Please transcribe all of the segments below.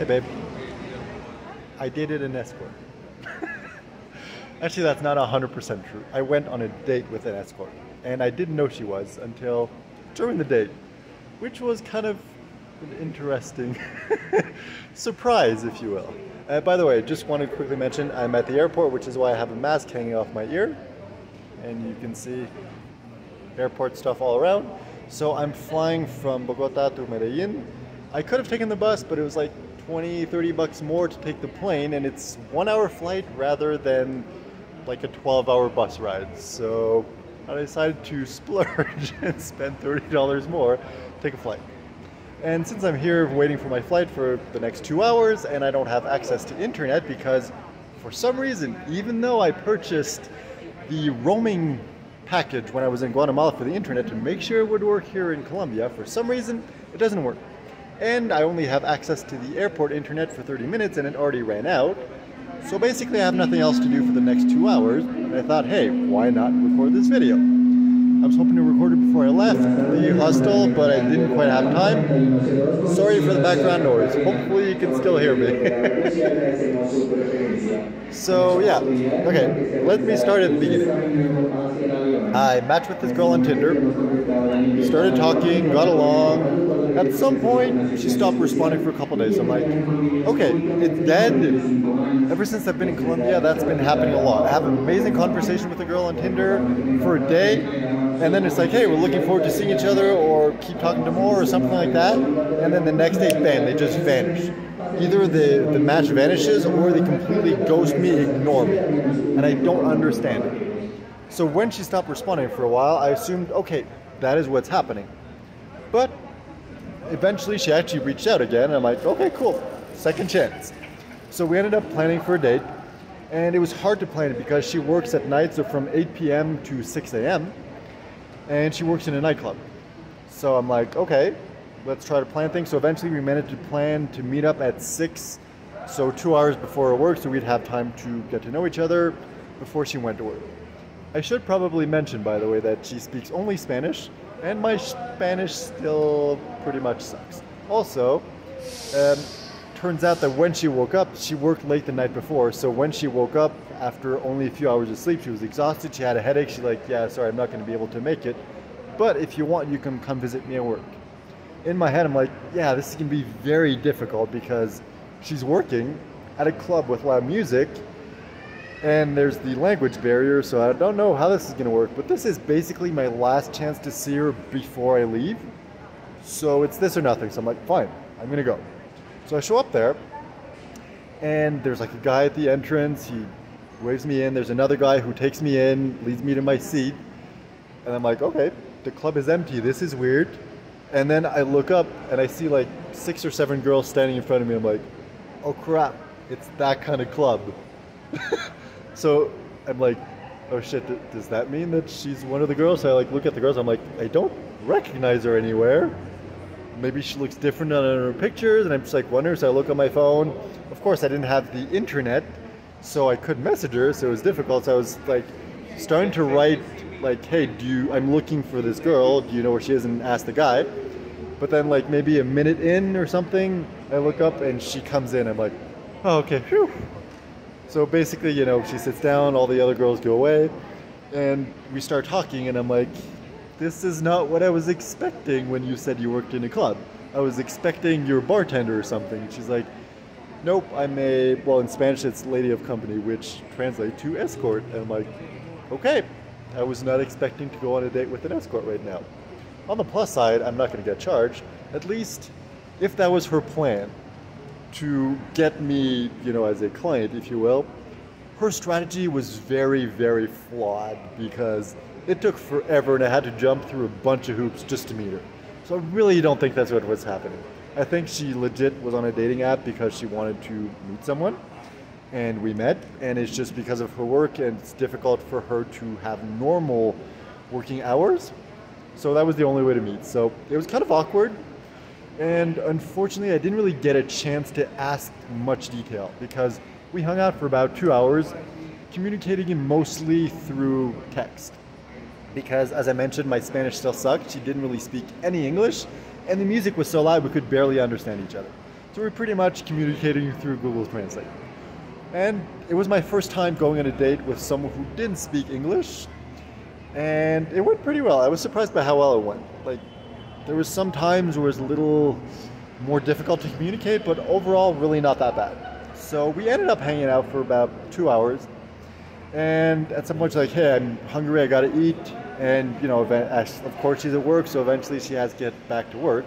Hey babe, I dated an escort. Actually, that's not 100% true. I went on a date with an escort, and I didn't know she was until during the date, which was kind of an interesting surprise, if you will. By the way, just want to quickly mention I'm at the airport, which is why I have a mask hanging off my ear, and you can see airport stuff all around. So I'm flying from Bogota to Medellin. I could have taken the bus, but it was like 20-30 bucks more to take the plane, and it's 1 hour flight rather than like a 12-hour bus ride. So I decided to splurge and spend $30 more, take a flight. And since I'm here waiting for my flight for the next 2 hours and I don't have access to internet because for some reason, even though I purchased the roaming package when I was in Guatemala for the internet to make sure it would work here in Colombia, for some reason it doesn't work. And I only have access to the airport internet for 30 minutes and it already ran out. So basically I have nothing else to do for the next 2 hours, and I thought, hey, why not record this video? I was hoping to record it before I left the hostel, but I didn't quite have time. Sorry for the background noise. Hopefully you can still hear me. So yeah, okay, let me start at the beginning. I matched with this girl on Tinder, started talking, got along. At some point, she stopped responding for a couple days. I'm like, okay, it's dead. Ever since I've been in Colombia, that's been happening a lot. I have an amazing conversation with a girl on Tinder for a day, and then it's like, hey, we're looking forward to seeing each other, or keep talking to more, or something like that. And then the next day, bam, they just vanish. Either the match vanishes, or they completely ghost me, ignore me. And I don't understand it. So when she stopped responding for a while, I assumed, okay, that is what's happening. But eventually she actually reached out again, and I'm like, okay, cool, second chance. So we ended up planning for a date, and it was hard to plan it because she works at night, so from 8 p.m. to 6 a.m., and she works in a nightclub. So I'm like, okay, let's try to plan things. So eventually we managed to plan to meet up at 6, so 2 hours before her work, so we'd have time to get to know each other before she went to work. I should probably mention, by the way, that she speaks only Spanish, and my Spanish still pretty much sucks. Also, turns out that when she woke up, she worked late the night before, so when she woke up after only a few hours of sleep, she was exhausted, she had a headache, she's like, yeah, sorry, I'm not going to be able to make it, but if you want, you can come visit me at work. In my head, I'm like, yeah, this is going to be very difficult because she's working at a club with loud music, and there's the language barrier, so I don't know how this is going to work, but this is basically my last chance to see her before I leave. So it's this or nothing. So I'm like, fine, I'm going to go. So I show up there, and there's like a guy at the entrance. He waves me in. There's another guy who takes me in, leads me to my seat. And I'm like, okay, the club is empty. This is weird. And then I look up, and I see like 6 or 7 girls standing in front of me. I'm like, oh crap, it's that kind of club. So I'm like, oh shit, does that mean that she's one of the girls? So I like look at the girls, I'm like, I don't recognize her anywhere. Maybe she looks different on her pictures, and I'm just like wondering, so I look on my phone. Of course I didn't have the internet, so I couldn't message her, so it was difficult. So I was like starting to write like, hey, I'm looking for this girl, do you know where she is, and ask the guy. But then like maybe a minute in or something, I look up and she comes in. I'm like, oh, okay, phew. So basically, you know, she sits down, all the other girls go away, and we start talking, and I'm like, this is not what I was expecting when you said you worked in a club. I was expecting you're a bartender or something. She's like, nope, well, in Spanish it's lady of company, which translates to escort. And I'm like, okay, I was not expecting to go on a date with an escort right now. On the plus side, I'm not going to get charged, at least if that was her plan, to get me, you know, as a client, if you will. Her strategy was very, very flawed because it took forever and I had to jump through a bunch of hoops just to meet her. So I really don't think that's what was happening. I think she legit was on a dating app because she wanted to meet someone, and we met, and it's just because of her work, and it's difficult for her to have normal working hours. So that was the only way to meet. So it was kind of awkward. And unfortunately, I didn't really get a chance to ask much detail because we hung out for about 2 hours, communicating mostly through text. Because, as I mentioned, my Spanish still sucked. She didn't really speak any English, and the music was so loud we could barely understand each other. So we're pretty much communicating through Google Translate. And it was my first time going on a date with someone who didn't speak English. And it went pretty well. I was surprised by how well it went. Like, there was some times where it was a little more difficult to communicate, but overall, really not that bad. So we ended up hanging out for about 2 hours. And at some point, she's like, hey, I'm hungry, I gotta eat. And, you know, of course she's at work, so eventually she has to get back to work.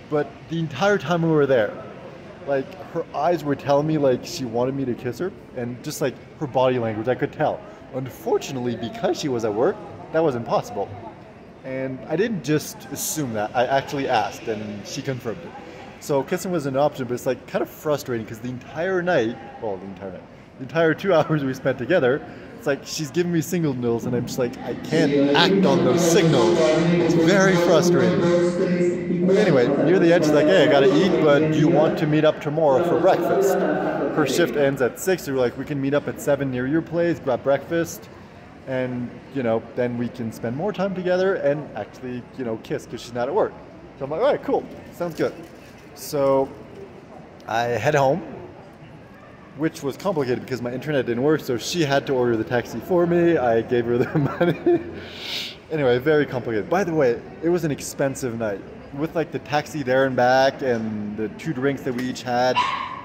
But the entire time we were there, like, her eyes were telling me, like, she wanted me to kiss her. And just, like, her body language, I could tell. Unfortunately, because she was at work, that was impossible. And I didn't just assume that. I actually asked, and she confirmed it. So kissing was an option, but it's, like, kind of frustrating because the entire 2 hours we spent together, it's like she's giving me signals and I'm just like, I can't act on those signals. It's very frustrating. But anyway, near the end, she's like, hey, I gotta eat, but do you want to meet up tomorrow for breakfast? Her shift ends at 6, so we're like, we can meet up at 7 near your place, grab breakfast, and, you know, then we can spend more time together and actually, you know, kiss because she's not at work. So I'm like, all right, cool, sounds good. So I head home, which was complicated because my internet didn't work, so she had to order the taxi for me. I gave her the money. Anyway, very complicated. By the way, it was an expensive night. With like the taxi there and back and the 2 drinks that we each had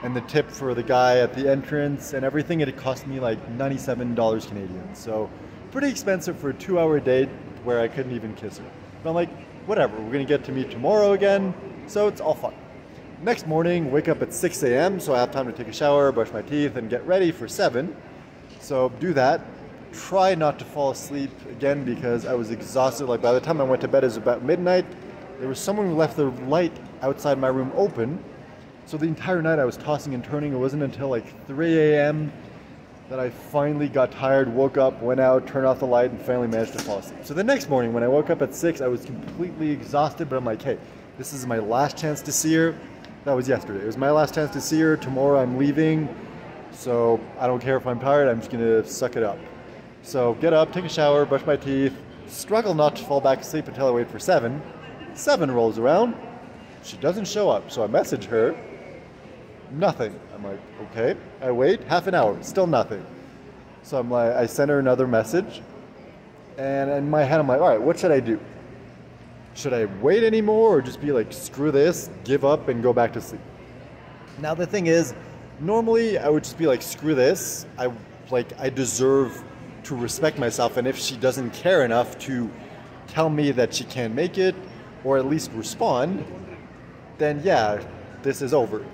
and the tip for the guy at the entrance and everything, it cost me like $97 Canadian. So pretty expensive for a 2-hour date where I couldn't even kiss her. But I'm like, whatever, we're gonna get to meet tomorrow again, so it's all fun. Next morning, wake up at 6 a.m. so I have time to take a shower, brush my teeth, and get ready for 7. So do that. Try not to fall asleep again because I was exhausted. Like by the time I went to bed, it was about midnight. There was someone who left the light outside my room open. So the entire night I was tossing and turning. It wasn't until like 3 a.m. that I finally got tired, woke up, went out, turned off the light, and finally managed to fall asleep. So the next morning when I woke up at 6, I was completely exhausted, but I'm like, hey, this is my last chance to see her. That was yesterday. It was my last chance to see her. Tomorrow I'm leaving, so I don't care if I'm tired. I'm just gonna suck it up. So get up, take a shower, brush my teeth, struggle not to fall back asleep until I wait for 7. 7 rolls around. She doesn't show up, so I message her. Nothing. I'm like, okay. I wait half an hour, still nothing. So I'm like, I send her another message, and in my head I'm like, all right, what should I do? Should I wait anymore or just be like, screw this, give up and go back to sleep? Now the thing is, normally I would just be like, screw this. I deserve to respect myself, and if she doesn't care enough to tell me that she can't make it or at least respond, then yeah, this is over.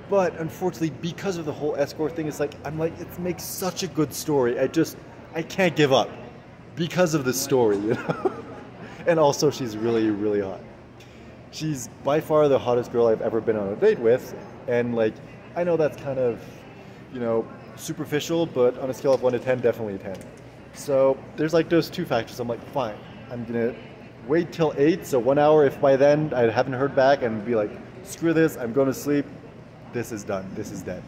But unfortunately, because of the whole escort thing, it's like, I'm like, it makes such a good story. I can't give up because of the story, you know? And also, she's really, really hot. She's by far the hottest girl I've ever been on a date with. And like, I know that's kind of, you know, superficial, but on a scale of 1 to 10, definitely a 10. So there's like those 2 factors. I'm like, fine, I'm gonna wait till 8, so 1 hour. If by then I haven't heard back, and be like, screw this, I'm going to sleep. This is done, this is dead.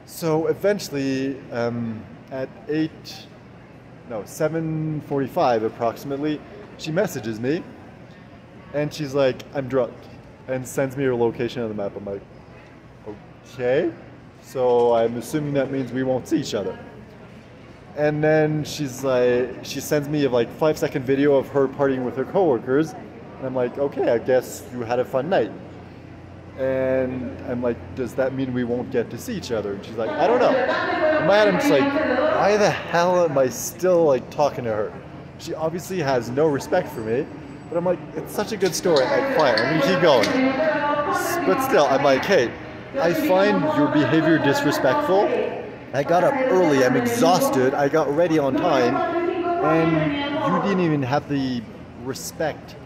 So eventually, at 7:45 approximately, she messages me, and she's like, I'm drunk, and sends me her location on the map. I'm like, okay, so I'm assuming that means we won't see each other. And then she's like, she sends me a like 5-second video of her partying with her coworkers, and I'm like, okay, I guess you had a fun night. And I'm like, does that mean we won't get to see each other? And she's like, I don't know. In my head, I'm just like, why the hell am I still like talking to her? She obviously has no respect for me, but I'm like, it's such a good story. Like, fine, I'm gonna keep going. But still, I'm like, hey, I find your behavior disrespectful. I got up early, I'm exhausted, I got ready on time, and you didn't even have the respect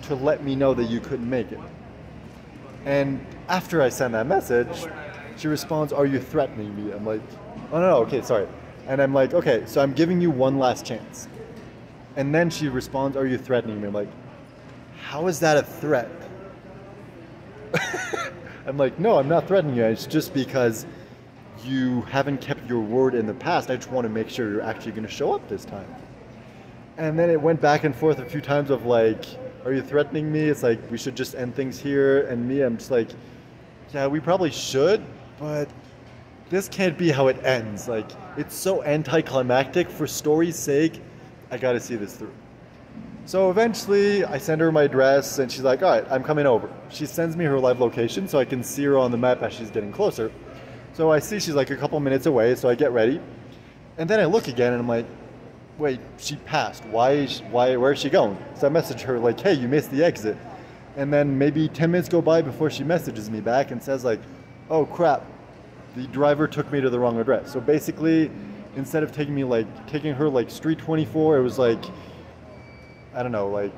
to let me know that you couldn't make it. And after I send that message, she responds, are you threatening me? I'm like, oh no, okay, sorry. And I'm like, okay, so I'm giving you one last chance. And then she responds, are you threatening me? I'm like, how is that a threat? I'm like, no, I'm not threatening you. It's just because you haven't kept your word in the past. I just want to make sure you're actually going to show up this time. And then it went back and forth a few times of like, are you threatening me? It's like, we should just end things here. And me, I'm just like, yeah, we probably should, but this can't be how it ends. Like, it's so anticlimactic. For story's sake, I gotta see this through. So eventually, I send her my address, and she's like, all right, I'm coming over. She sends me her live location so I can see her on the map as she's getting closer. So I see she's like a couple minutes away, so I get ready. And then I look again, and I'm like, wait, she passed. Where is she going? So I message her like, hey, you missed the exit. And then maybe 10 minutes go by before she messages me back and says like, oh crap, the driver took me to the wrong address. So basically, instead of taking her like street 24, it was like, I don't know, like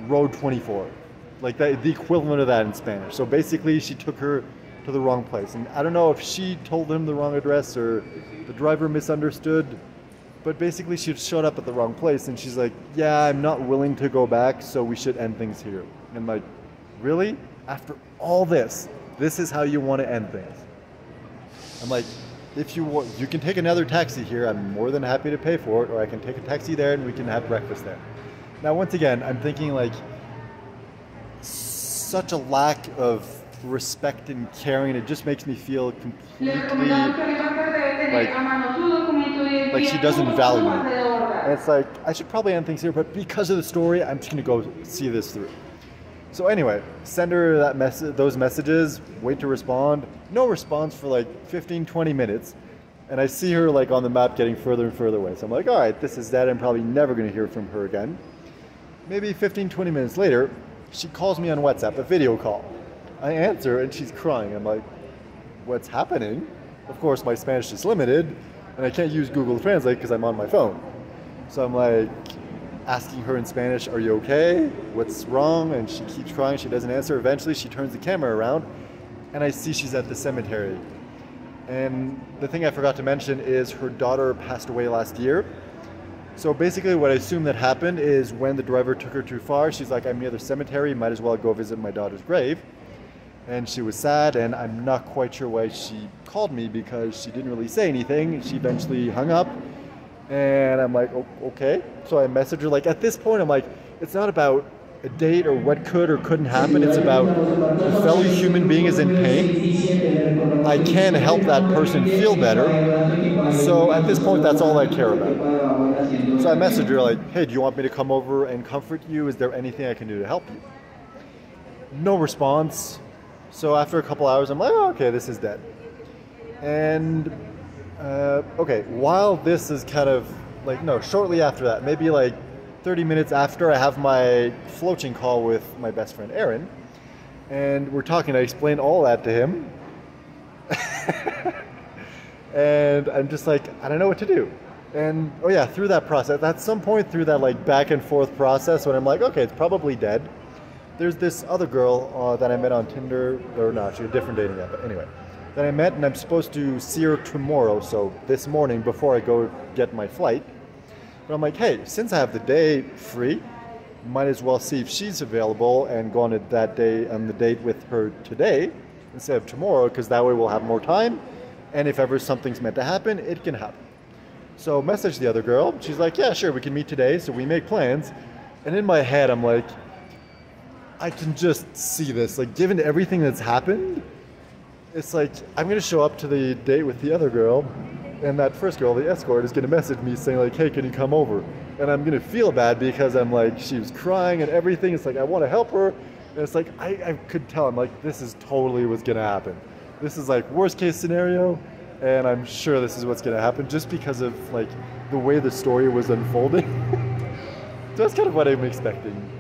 road 24. Like that, the equivalent of that in Spanish. So basically she took her to the wrong place. And I don't know if she told him the wrong address or the driver misunderstood, but basically she showed up at the wrong place and she's like, yeah, I'm not willing to go back, so we should end things here. And I'm like, really? After all this is how you want to end things? I'm like, if you want, you can take another taxi here. I'm more than happy to pay for it, or I can take a taxi there and we can have breakfast there. Now, once again, I'm thinking like, such a lack of respect and caring. It just makes me feel completely like she doesn't value me. And it's like, I should probably end things here, but because of the story, I'm just gonna go see this through. So anyway, send her that those messages, wait to respond. No response for like 15, 20 minutes. And I see her like on the map getting further and further away. So I'm like, all right, this is that. I'm probably never gonna hear from her again. Maybe 15, 20 minutes later, she calls me on WhatsApp, a video call. I answer and she's crying. I'm like, what's happening? Of course, my Spanish is limited and I can't use Google Translate because I'm on my phone. So I'm like asking her in Spanish, are you okay? What's wrong? And she keeps crying, she doesn't answer. Eventually she turns the camera around and I see she's at the cemetery. And the thing I forgot to mention is her daughter passed away last year. So basically what I assume that happened is when the driver took her too far, she's like, I'm near the cemetery, might as well go visit my daughter's grave. And she was sad, and I'm not quite sure why she called me because she didn't really say anything. She eventually hung up, and I'm like, oh, okay. So I messaged her, like at this point, I'm like, it's not about a date or what could or couldn't happen. It's about a fellow human being is in pain. I can help that person feel better. So at this point, that's all I care about. So I messaged her like, hey, do you want me to come over and comfort you? Is there anything I can do to help you? No response. So after a couple hours, I'm like, oh, okay, this is dead. And okay, while this is kind of like, no, shortly after that, maybe like 30 minutes after, I have my floating call with my best friend Aaron, and we're talking. I explained all that to him, and I'm just like, I don't know what to do. And oh yeah, through that process, at some point through that like back and forth process, when I'm like, okay, it's probably dead. There's this other girl that I met on Tinder, or not, she's a different dating app, but anyway, that I met, and I'm supposed to see her tomorrow, so this morning before I go get my flight. But I'm like, hey, since I have the day free, might as well see if she's available and go on that day on the date with her today instead of tomorrow, because that way we'll have more time, and if ever something's meant to happen, it can happen. So message the other girl. She's like, yeah, sure, we can meet today, so we make plans. And in my head, I'm like, I can just see this, like given everything that's happened, it's like I'm gonna show up to the date with the other girl, and that first girl, the escort, is gonna message me saying like, hey, can you come over? And I'm gonna feel bad because I'm like, she was crying and everything. It's like I want to help her, and it's like I could tell. I'm like, this is totally what's gonna happen. This is like worst case scenario, and I'm sure this is what's gonna happen just because of like the way the story was unfolding. So that's kind of what I'm expecting.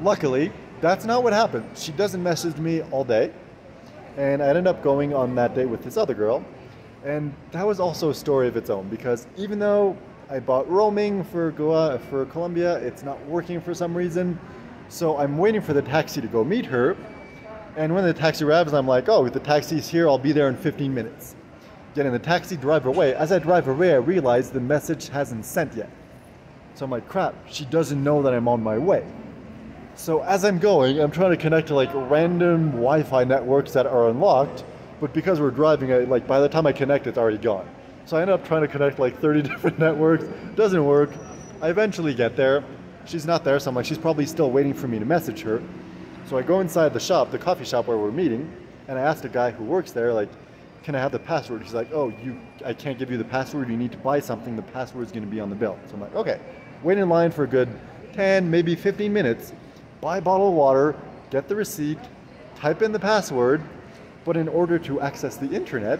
Luckily, that's not what happened. She doesn't message me all day, and I ended up going on that date with this other girl, and that was also a story of its own, because even though I bought roaming for Colombia, it's not working for some reason, so I'm waiting for the taxi to go meet her, and when the taxi arrives, I'm like, oh, the taxi's here, I'll be there in 15 minutes. Get in the taxi, drive away. As I drive away, I realize the message hasn't sent yet. So I'm like, crap, she doesn't know that I'm on my way. So as I'm going, I'm trying to connect to like random Wi-Fi networks that are unlocked, but because we're driving, like by the time I connect, it's already gone. So I end up trying to connect like 30 different networks. Doesn't work. I eventually get there. She's not there, so I'm like, she's probably still waiting for me to message her. So I go inside the shop, the coffee shop where we're meeting, And I asked a guy who works there, like, can I have the password? He's like, oh, I can't give you the password. You need to buy something. The password is going to be on the bill. So I'm like, okay. Wait in line for a good 10, maybe 15 minutes. Buy a bottle of water, get the receipt, type in the password. But in order to access the internet,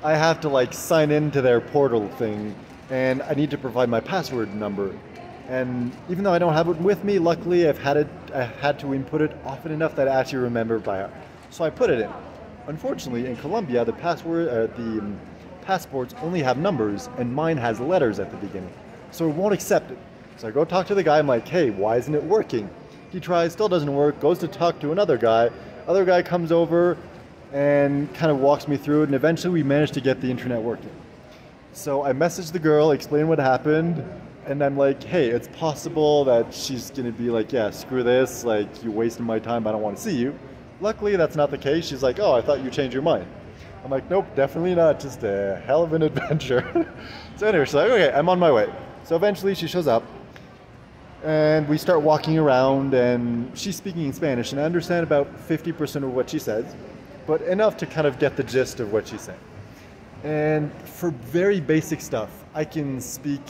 I have to like sign into their portal thing, and I need to provide my password number. And even though I don't have it with me, luckily I had to input it often enough that I actually remember by heart. So I put it in. Unfortunately, in Colombia, the passports only have numbers, and mine has letters at the beginning. So it won't accept it. So I go talk to the guy. I'm like, hey, why isn't it working? He tries, still doesn't work, goes to talk to another guy. Other guy comes over and kind of walks me through it, and eventually we managed to get the internet working. So I messaged the girl, explained what happened, and I'm like, hey, it's possible that she's gonna be like, yeah, screw this, like, you wasted my time, I don't want to see you. Luckily, that's not the case. She's like, oh, I thought you changed your mind. I'm like, nope, definitely not, just a hell of an adventure. So anyway, she's like, okay, I'm on my way. So eventually she shows up, and we start walking around, and she's speaking in Spanish, and I understand about 50% of what she says, but enough to kind of get the gist of what she's saying. And for very basic stuff, I can speak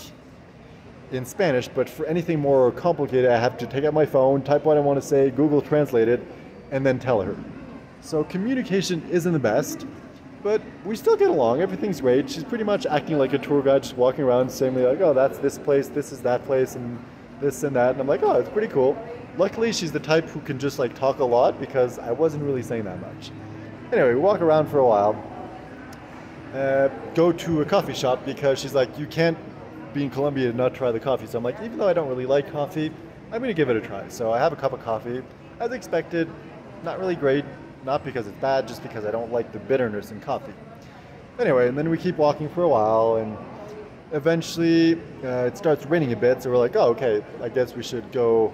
in Spanish, but for anything more complicated, I have to take out my phone, type what I want to say, Google Translate it, and then tell her. So communication isn't the best, but we still get along. Everything's great. She's pretty much acting like a tour guide, just walking around saying like, oh, that's this place, this is that place, and this and that. And I'm like, oh, it's pretty cool. Luckily, she's the type who can just like talk a lot, because I wasn't really saying that much. Anyway, we walk around for a while, go to a coffee shop, because she's like, you can't be in Colombia and not try the coffee. So I'm like, even though I don't really like coffee, I'm going to give it a try. So I have a cup of coffee, as expected, not really great, not because it's bad, just because I don't like the bitterness in coffee. Anyway, and then we keep walking for a while, and eventually it starts raining a bit, so we're like, oh, okay, I guess we should go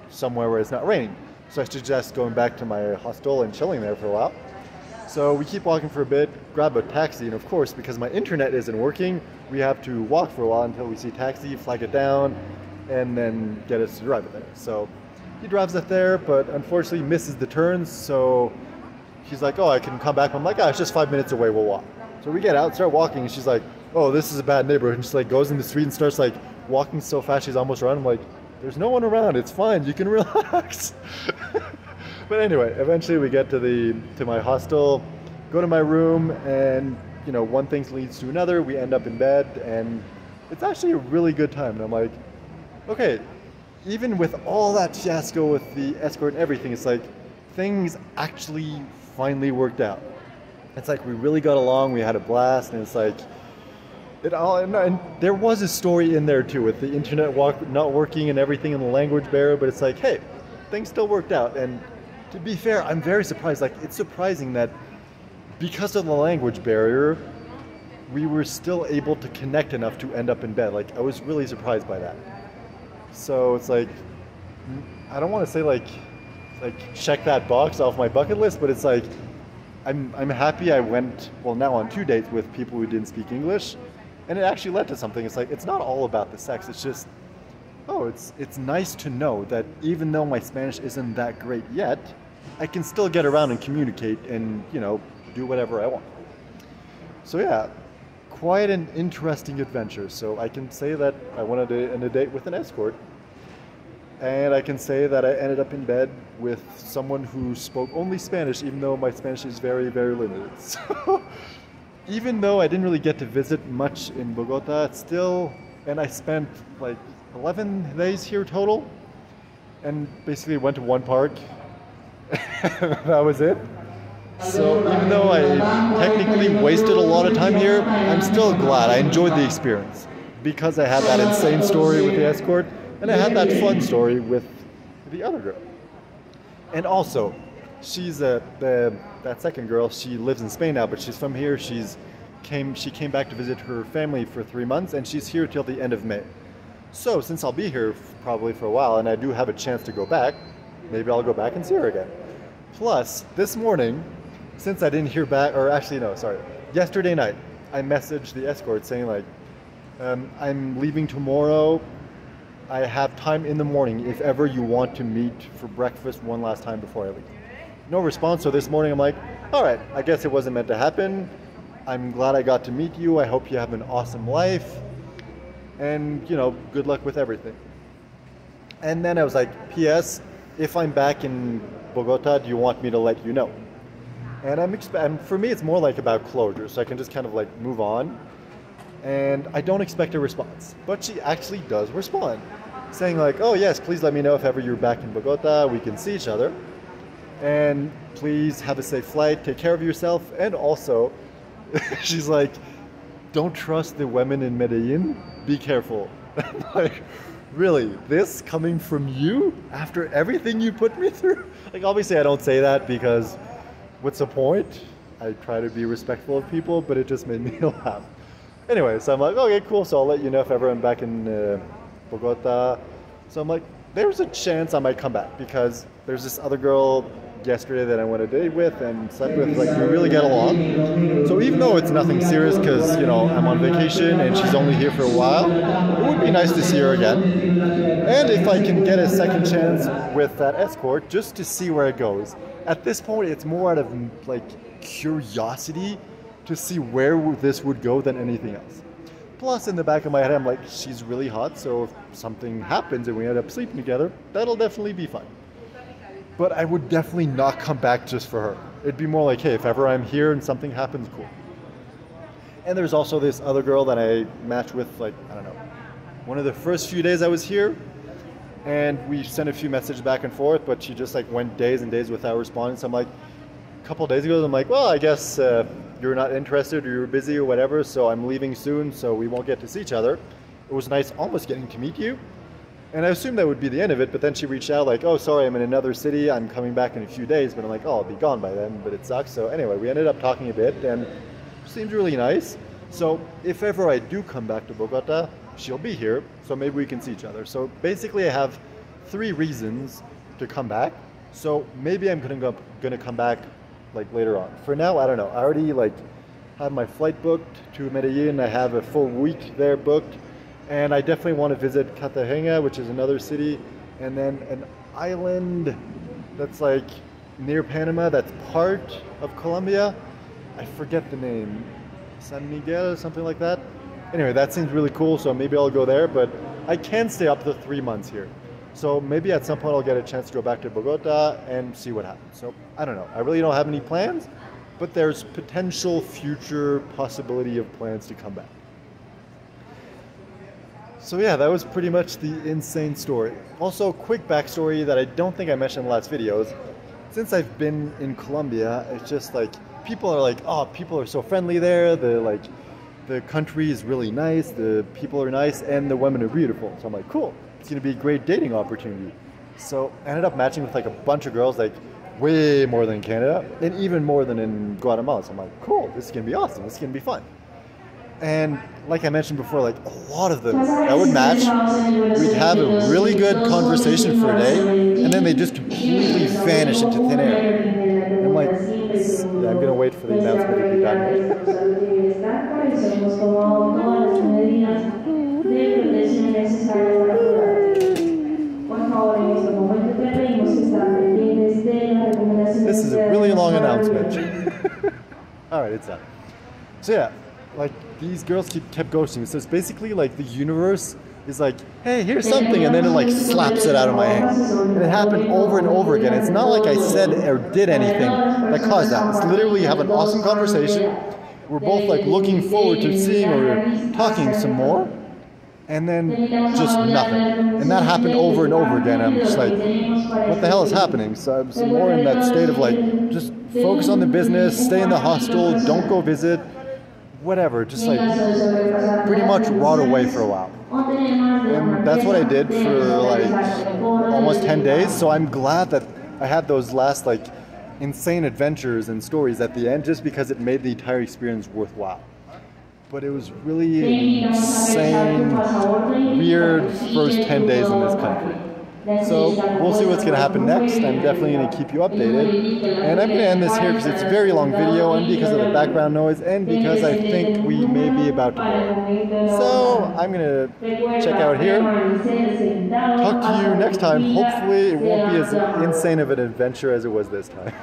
somewhere where it's not raining. So I suggest going back to my hostel and chilling there for a while. So we keep walking for a bit, grab a taxi, and of course, because my internet isn't working, we have to walk for a while until we see taxi, flag it down, and then get us to drive it there. So he drives us there, but unfortunately misses the turns, so she's like, oh, I can come back. I'm like, oh, it's just 5 minutes away, we'll walk. So we get out, start walking, and she's like, oh, this is a bad neighborhood, and she like goes in the street and starts like walking so fast she's almost around. I'm like, there's no one around, it's fine, you can relax. But anyway, eventually we get to my hostel, go to my room, and you know, one thing leads to another. We end up in bed, and it's actually a really good time. And I'm like, okay, even with all that fiasco with the escort and everything, it's like things actually finally worked out. It's like we really got along, we had a blast, and it's like it all. And there was a story in there too with the internet not working and everything, and the language barrier. But it's like, hey, things still worked out. And to be fair, I'm very surprised. Like, it's surprising that because of the language barrier, we were still able to connect enough to end up in bed. Like, I was really surprised by that. So it's like, I don't want to say like check that box off my bucket list, but it's like, I'm happy I went, well, now on 2 dates with people who didn't speak English, and it actually led to something. It's like, it's not all about the sex. It's just, oh, it's nice to know that even though my Spanish isn't that great yet, I can still get around and communicate and, you know, do whatever I want. So yeah, quite an interesting adventure. So I can say that I went on a date with an escort, and I can say that I ended up in bed with someone who spoke only Spanish, even though my Spanish is very, very limited. So even though I didn't really get to visit much in Bogota, it's still, and I spent like 11 days here total, and basically went to one park. That was it. So even though I technically wasted a lot of time here, I'm still glad I enjoyed the experience, because I had that insane story with the escort, and I had that fun story with the other girl. And also, she's that second girl, she lives in Spain now, but she's from here. She came back to visit her family for 3 months, and she's here till the end of May. So since I'll be here probably for a while, and I do have a chance to go back, maybe I'll go back and see her again. Plus, this morning, since I didn't hear back, or actually no, sorry, yesterday night, I messaged the escort saying like, I'm leaving tomorrow. I have time in the morning if ever you want to meet for breakfast one last time before I leave. no response. So this morning I'm like, all right, I guess it wasn't meant to happen. I'm glad I got to meet you. I hope you have an awesome life. And, you know, good luck with everything. And then I was like, P.S. if I'm back in Bogota, do you want me to let you know? And for me, it's more like about closure, so I can just kind of like move on. And I don't expect a response, but she actually does respond, saying like, oh yes, please let me know if ever you're back in Bogota, we can see each other. And please have a safe flight, take care of yourself. And also, she's like, don't trust the women in Medellin, be careful. Like, really, this coming from you after everything you put me through? Like, obviously I don't say that because what's the point? I try to be respectful of people, but it just made me laugh. Anyway, so I'm like, okay, cool. So I'll let you know if ever I'm back in Bogota. So I'm like, there's a chance I might come back because there's this other girl yesterday that I went a date with and slept with. Like, we really get along. So even though it's nothing serious because, you know, I'm on vacation and she's only here for a while, it would be nice to see her again. And if I can get a second chance with that escort, just to see where it goes. At this point, it's more out of like curiosity to see where this would go than anything else. Plus, in the back of my head, I'm like, she's really hot, so if something happens and we end up sleeping together, that'll definitely be fun. But I would definitely not come back just for her. It'd be more like, hey, if ever I'm here and something happens, cool. And there's also this other girl that I matched with, like, I don't know, one of the first few days I was here. And we sent a few messages back and forth, but she just like went days and days without responding. So I'm like, a couple of days ago, I'm like, well, I guess you're not interested or you're busy or whatever, so I'm leaving soon, so we won't get to see each other. It was nice almost getting to meet you. And I assumed that would be the end of it, but then she reached out like, oh, sorry, I'm in another city, I'm coming back in a few days, but I'm like, oh, I'll be gone by then, but it sucks. So anyway, we ended up talking a bit, and it seemed really nice. So if ever I do come back to Bogota, she'll be here, so maybe we can see each other. So basically I have 3 reasons to come back. So maybe I'm gonna come back like later on. For now, I don't know. I already like have my flight booked to Medellin. I have a full week there booked. And I definitely want to visit Cartagena, which is another city. And then an island that's like near Panama, that's part of Colombia. I forget the name. San Miguel or something like that. Anyway, that seems really cool, so maybe I'll go there, but I can stay up to 3 months here. So maybe at some point I'll get a chance to go back to Bogota and see what happens. So I don't know. I really don't have any plans, but there's potential future possibility of plans to come back. So yeah, that was pretty much the insane story. Also, quick backstory that I don't think I mentioned in the last videos. Since I've been in Colombia, it's just like, people are like, oh, people are so friendly there. The country is really nice, the people are nice, and the women are beautiful. So I'm like, cool, it's gonna be a great dating opportunity. So I ended up matching with like a bunch of girls, like way more than in Canada, and even more than in Guatemala. So I'm like, cool, this is gonna be awesome, this is gonna be fun. And like I mentioned before, like a lot of them that would match, we'd have a really good conversation for a day, and then they just completely vanish into thin air. And I'm like, yeah, I'm gonna wait for the announcement to be done. This is a really long announcement. All right, it's done. So yeah, like these girls kept ghosting. So it's basically like the universe is like, hey, here's something, and then it like slaps it out of my hand. And it happened over and over again. It's not like I said or did anything that caused that. It's literally you have an awesome conversation. We're both like looking forward to seeing or talking some more, and then just nothing. And that happened over and over again. I'm just like, what the hell is happening? So I was more in that state of like, just focus on the business, stay in the hostel, don't go visit, whatever, just like pretty much rot away for a while. And that's what I did for like almost 10 days. So I'm glad that I had those last like insane adventures and stories at the end, just because it made the entire experience worthwhile. But it was really insane, weird first 10 days in this country. So we'll see what's going to happen next. I'm definitely going to keep you updated. And I'm going to end this here because it's a very long video, and because of the background noise, and because I think we may be about to go. So I'm going to check out here. Talk to you next time. Hopefully it won't be as insane of an adventure as it was this time.